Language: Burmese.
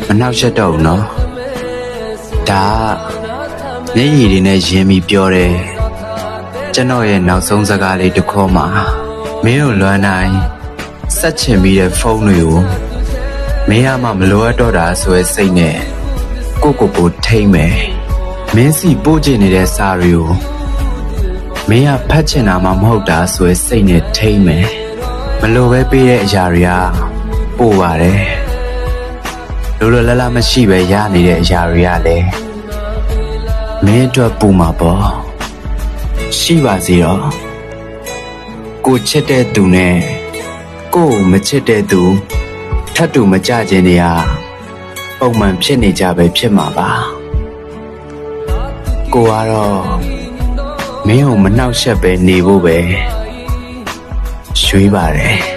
မနှောက်ရက်တော့ဘူးနော်ဒါမျက်ရည်တွေနဲ့ရင်းပြီးပြောတယ်ကျွန်တော်ရဲ့နောက်ဆုံးစကားလေးတစ်ခေါက်မှာမင်းတို့လွမ်းနိုင်ဆက်ချင်ပြီးတဲ့ဖုန်းတွေကိုမင်းရမှမလိုအပ်တော့တာဆိုရဲစိတ်နဲ့ကိုထိမ့်မယ်မင်းစီပို့ချင်နေတဲ့စာတွေကိုမင်းကဖတ်ချင်တာမှမဟုတ်တာဆိုရဲစိတ်နဲ့ထိမ့်မယ်မလိုပဲပေးတဲ့အရာတွေကပို့ပါတယ်လိုလိုလတ်လတ်မရှိပဲရနေတဲ့အရာတွေကလည်းမင်းအတွက်ပူမှာပေါ့ရှိပါစေတော့ကိုချစ်တဲ့သူနဲ့ကိုမချစ်တဲ့သူထပ်တူမကြခြင်းတွေကပုံမှန်ဖြစ်နေကြပဲဖြစ်မှာပါကိုကတော့မင်းကိုမနှောက်ယှက်ပဲနေဖို့ပဲရွှေ့ပါတယ်